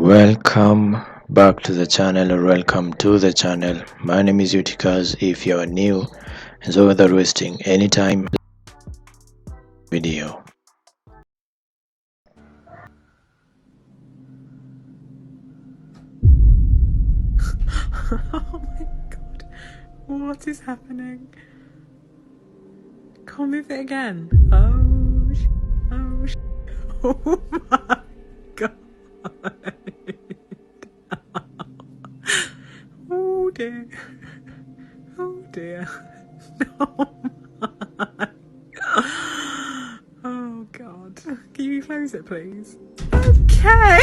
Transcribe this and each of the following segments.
Welcome back to the channel, or welcome to the channel. My name is Utikas. If you are new, and so without wasting any time, video. Oh my god, what is happening? Can't move it again. Oh my god. Oh dear. Oh dear. Oh my. Oh god. Can you close it, please? Okay.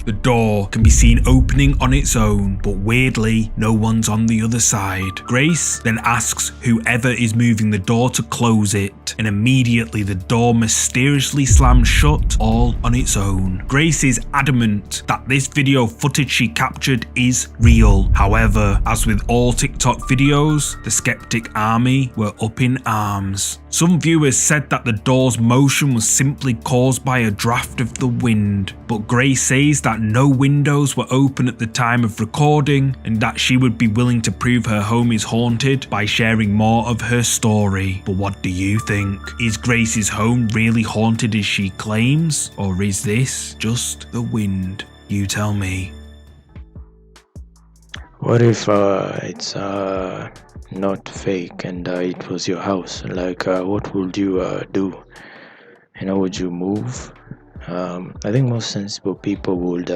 The door can be seen opening on its own, but weirdly, no one's on the other side. Grace then asks whoever is moving the door to close it, and immediately the door mysteriously slams shut all on its own. Grace is adamant that this video footage she captured is real. However, as with all TikTok videos, the skeptic army were up in arms. Some viewers said that the door's motion was simply caused by a draft of the wind, but Grace says that no windows were open at the time of recording and that she would be willing to prove her home is haunted by sharing more of her story. But what do you think? Is Grace's home really haunted as she claims, or is this just the wind? You tell me. What if it's not fake and it was your house? Like, what would you do? Would you move? I think most sensible people would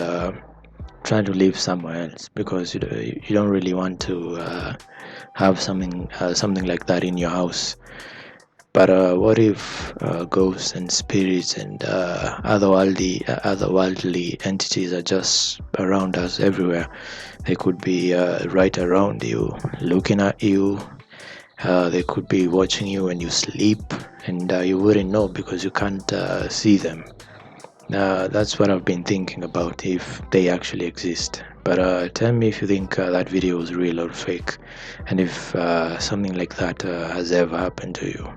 try to live somewhere else, because you don't really want to have something like that in your house. But what if ghosts and spirits and otherworldly entities are just around us everywhere? They could be right around you, looking at you. They could be watching you when you sleep, and you wouldn't know because you can't see them. That's what I've been thinking about, if they actually exist. But tell me if you think that video is real or fake, and if something like that has ever happened to you.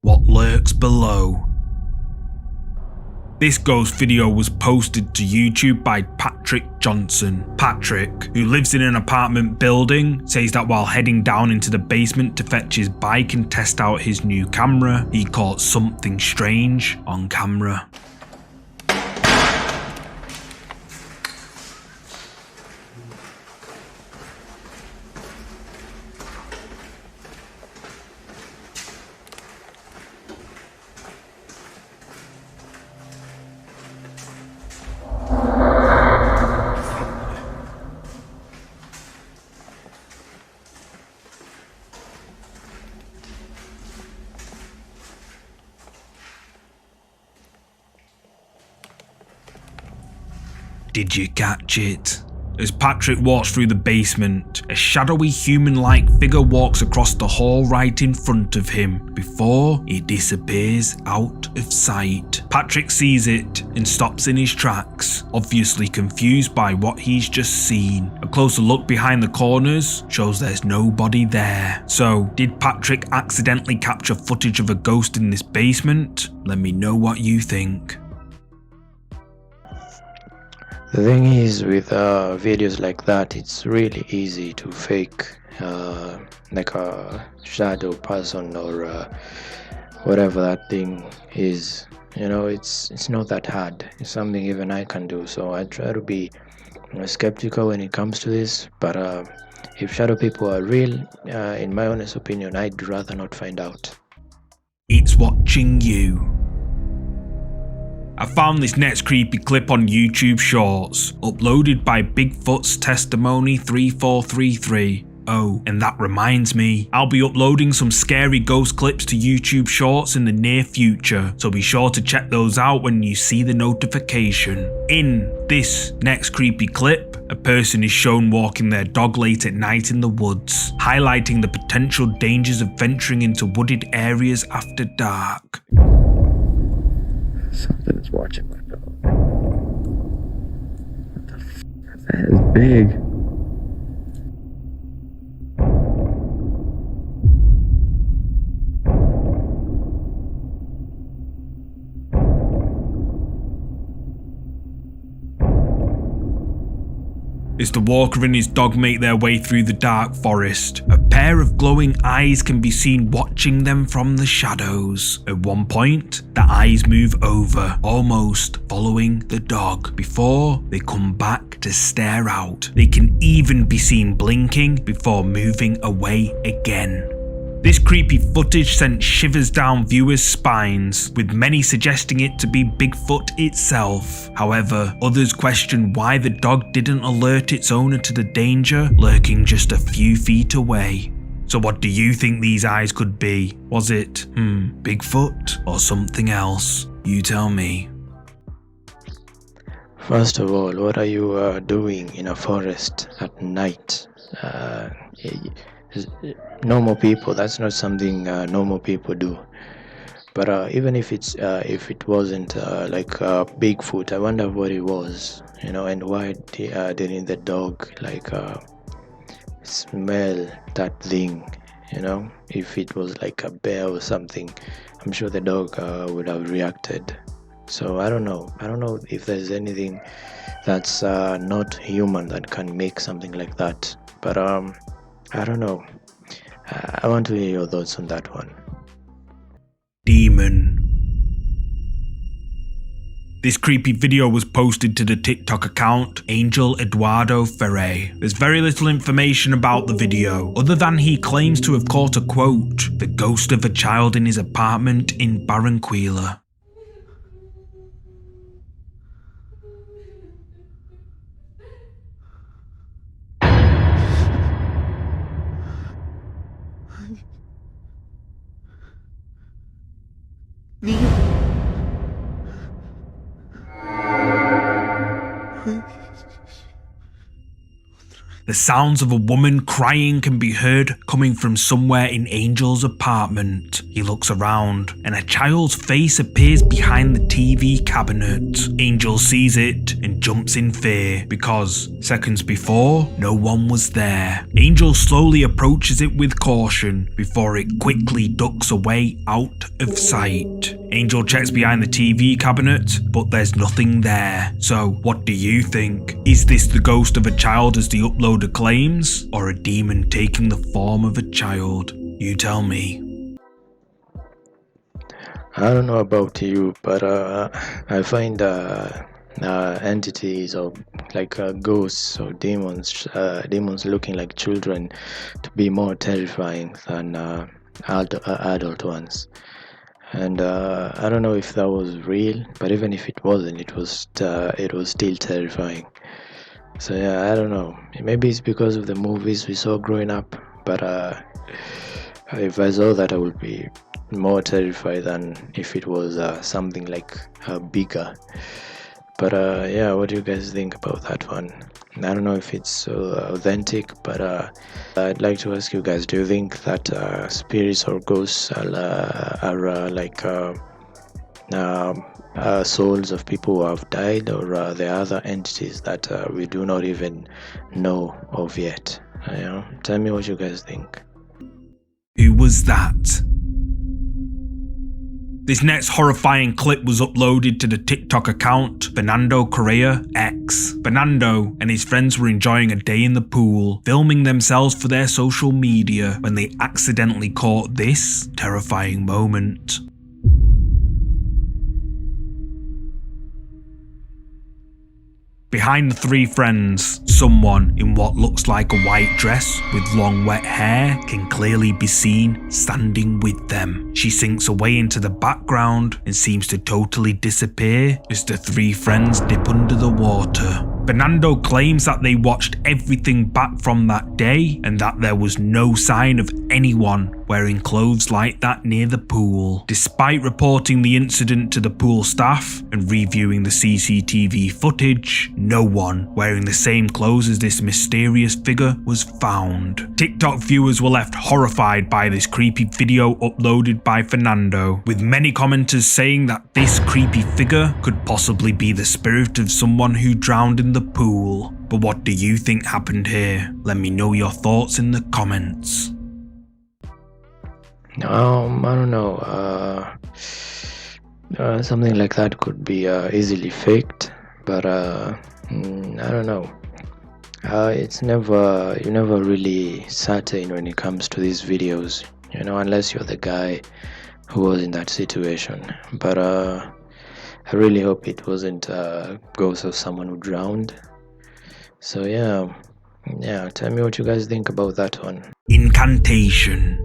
What lurks below? This ghost video was posted to YouTube by Patrick Johnson. Patrick, who lives in an apartment building, says that while heading down into the basement to fetch his bike and test out his new camera, he caught something strange on camera. Did you catch it? As Patrick walks through the basement, a shadowy human-like figure walks across the hall right in front of him before it disappears out of sight. Patrick sees it and stops in his tracks, obviously confused by what he's just seen. A closer look behind the corners shows there's nobody there. So, did Patrick accidentally capture footage of a ghost in this basement? Let me know what you think. The thing is, with videos like that, it's really easy to fake like a shadow person or whatever that thing is. It's not that hard. It's something even I can do. So I try to be skeptical when it comes to this. But if shadow people are real, in my honest opinion, I'd rather not find out. It's watching you. I found this next creepy clip on YouTube Shorts, uploaded by Bigfoot's Testimony 3433. Oh, and that reminds me, I'll be uploading some scary ghost clips to YouTube Shorts in the near future, so be sure to check those out when you see the notification. In this next creepy clip, a person is shown walking their dog late at night in the woods, highlighting the potential dangers of venturing into wooded areas after dark. Something is watching my dog. What the f***? That is big. As the walker and his dog make their way through the dark forest, a pair of glowing eyes can be seen watching them from the shadows. At one point, the eyes move over, almost following the dog, before they come back to stare out. They can even be seen blinking before moving away again. This creepy footage sent shivers down viewers' spines, with many suggesting it to be Bigfoot itself. However, others question why the dog didn't alert its owner to the danger lurking just a few feet away. So what do you think these eyes could be? Was it, Bigfoot or something else? You tell me. First of all, what are you doing in a forest at night? Normal people, that's not something normal people do. But even if it wasn't like Bigfoot, I wonder what it was, and why didn't the dog smell that thing? If it was like a bear or something, I'm sure the dog would have reacted. So I don't know if there's anything that's not human that can make something like that. But I don't know. I want to hear your thoughts on that one. Demon. This creepy video was posted to the TikTok account Angel Eduardo Ferre. There's very little information about the video, other than he claims to have caught a quote, the ghost of a child in his apartment in Barranquilla. The sounds of a woman crying can be heard coming from somewhere in Angel's apartment. He looks around, and a child's face appears behind the TV cabinet. Angel sees it and jumps in fear, because seconds before, no one was there. Angel slowly approaches it with caution, before it quickly ducks away out of sight. Angel checks behind the TV cabinet, but there's nothing there. So, what do you think? Is this the ghost of a child as the uploader claims, or a demon taking the form of a child? You tell me. I don't know about you, but I find entities or ghosts or demons looking like children to be more terrifying than adult ones. And I don't know if that was real, but even if it wasn't, it was still terrifying. So yeah, I don't know. Maybe it's because of the movies we saw growing up, but if I saw that, I would be more terrified than if it was something like bigger. But yeah, what do you guys think about that one? I don't know if it's authentic, but I'd like to ask you guys, do you think that spirits or ghosts are souls of people who have died, or are there other entities that we do not even know of yet? Tell me what you guys think. Who was that? This next horrifying clip was uploaded to the TikTok account Fernando Correa X. Fernando and his friends were enjoying a day in the pool, filming themselves for their social media, when they accidentally caught this terrifying moment. Behind the three friends, someone in what looks like a white dress with long wet hair can clearly be seen standing with them. She sinks away into the background and seems to totally disappear as the three friends dip under the water. Fernando claims that they watched everything back from that day and that there was no sign of anyone wearing clothes like that near the pool. Despite reporting the incident to the pool staff and reviewing the CCTV footage, no one wearing the same clothes as this mysterious figure was found. TikTok viewers were left horrified by this creepy video uploaded by Fernando, with many commenters saying that this creepy figure could possibly be the spirit of someone who drowned in the pool. But what do you think happened here? Let me know your thoughts in the comments. I don't know. Something like that could be easily faked, but I don't know. It's never, you're never really certain when it comes to these videos, you know, unless you're the guy who was in that situation. But I really hope it wasn't a ghost of someone who drowned. So yeah, tell me what you guys think about that one. Incantation.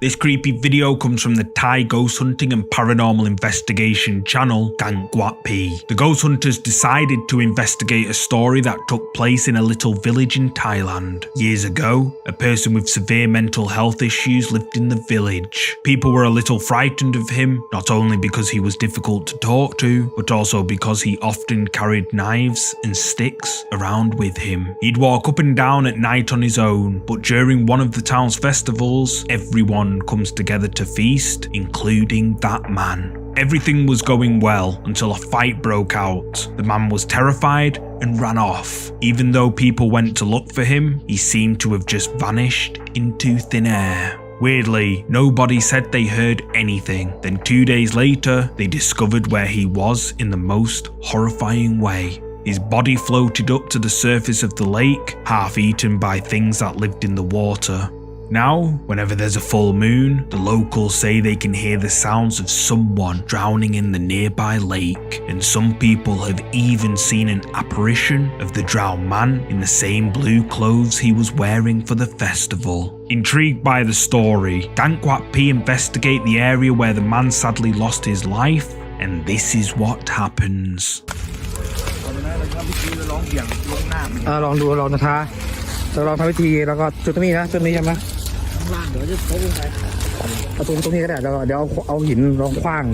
This creepy video comes from the Thai ghost hunting and paranormal investigation channel Gangwat-P. The ghost hunters decided to investigate a story that took place in a little village in Thailand. Years ago, a person with severe mental health issues lived in the village. People were a little frightened of him, not only because he was difficult to talk to, but also because he often carried knives and sticks around with him. He'd walk up and down at night on his own, but during one of the town's festivals, everyone comes together to feast, including that man. Everything was going well until a fight broke out. The man was terrified and ran off. Even though people went to look for him, he seemed to have just vanished into thin air. Weirdly, nobody said they heard anything. Then 2 days later, they discovered where he was in the most horrifying way. His body floated up to the surface of the lake, half eaten by things that lived in the water. Now, whenever there's a full moon, the locals say they can hear the sounds of someone drowning in the nearby lake, and some people have even seen an apparition of the drowned man in the same blue clothes he was wearing for the festival. Intrigued by the story, Gangwat-P investigate the area where the man sadly lost his life, and this is what happens. ลองดูลองท้าจะลองทำพิธีแล้วก็จุดตรงนี้นะจุดนี้ใช่ไหมข้างล่างเดี๋ยวจะโค้งไปเอาตรงนี้ก็ได้เดี๋ยวเอาหินลองขว้าง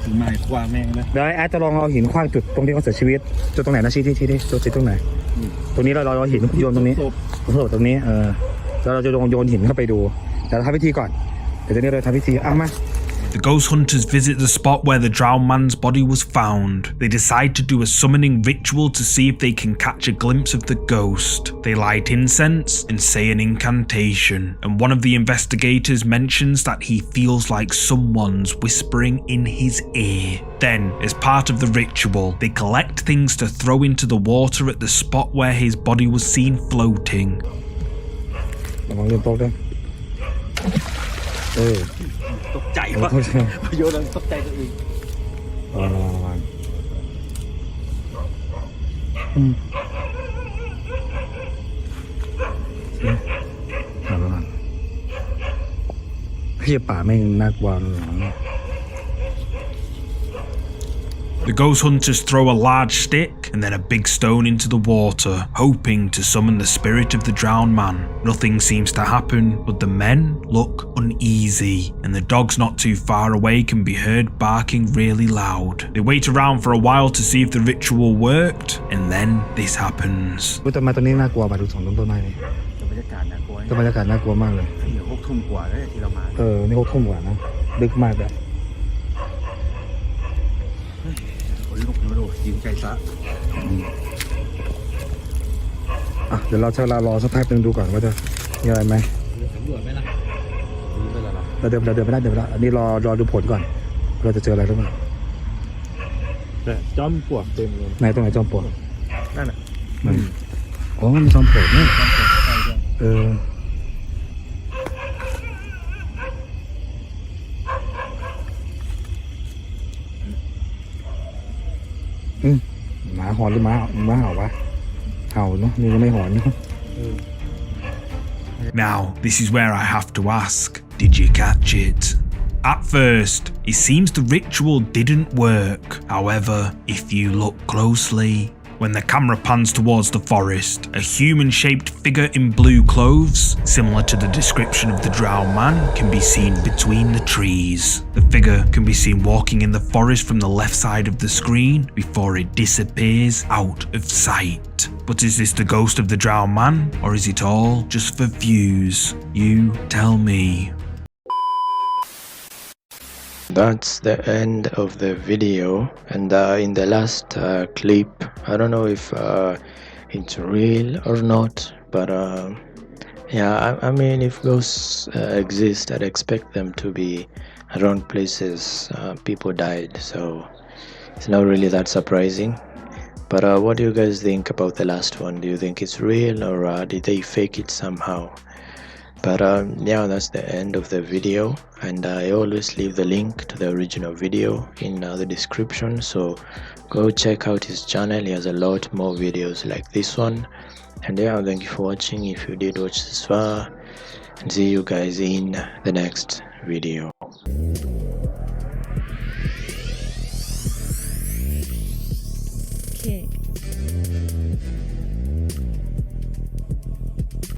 หินไม้ขว้างแม่งนะเดี๋ยวแอดจะลองเอาหินขว้างจุดตรงที่เขาเสียชีวิตจุดตรงไหนนะชี้จุดตรงไหนตรงนี้เราหินโยนตรงนี้ตรงนี้แล้วเราจะลองโยนหินเข้าไปดูเดี๋ยวทำพิธีก่อนเดี๋ยวตรงนี้เราทำพิธีมา The ghost hunters visit the spot where the drowned man's body was found. They decide to do a summoning ritual to see if they can catch a glimpse of the ghost. They light incense and say an incantation, and one of the investigators mentions that he feels like someone's whispering in his ear. Then, as part of the ritual, they collect things to throw into the water at the spot where his body was seen floating. ตกใจวะโยนตกใจตัวเองพี่ป่าไม่น่ากลัวหรอ The ghost hunters throw a large stick and then a big stone into the water, hoping to summon the spirit of the drowned man. Nothing seems to happen, but the men look uneasy, and the dogs not too far away can be heard barking really loud. They wait around for a while to see if the ritual worked, and then this happens. ต้นไม้ต้นนี้น่ากลัวป่ะดูสองต้นไม้นี่บรรยากาศน่ากลัวบรรยากาศน่ากลัวมากเลยเดี๋ยว6 ทุ่มกว่าแล้วที่เรามานี่6 ทุ่มกว่านะดึกมากเลยยิงใจซะเดี๋ยวเราใช้เวลารอสักพักนึงดูก่อนว่าจะมีอะไรไหมสำรวจไหมล่ะเราเดินไม่ได้อันนี้รอดูผลก่อนเราจะเจออะไรหรือเปล่าจอมปลวกเต็มเลยไหนตรงไหนจอมปลวกนั่นน่ะมันจอมปลวกนี่หมาหอนหรือหมาเห่าวะเห่าเนาะนี่ก็ไม่หอน Now, this is where I have to ask, did you catch it? At first, it seems the ritual didn't work. However, if you look closely, when the camera pans towards the forest, a human-shaped figure in blue clothes, similar to the description of the drowned man, can be seen between the trees. The figure can be seen walking in the forest from the left side of the screen before it disappears out of sight. But is this the ghost of the drowned man, or is it all just for views? You tell me. That's the end of the video, and in the last clip, I don't know if it's real or not, but yeah, I mean, if ghosts exist, I'd expect them to be around places people died, so it's not really that surprising. But what do you guys think about the last one? Do you think it's real, or did they fake it somehow? But yeah, that's the end of the video, and I always leave the link to the original video in the description, so go check out his channel. He has a lot more videos like this one. And yeah, thank you for watching if you did watch this far, and see you guys in the next video.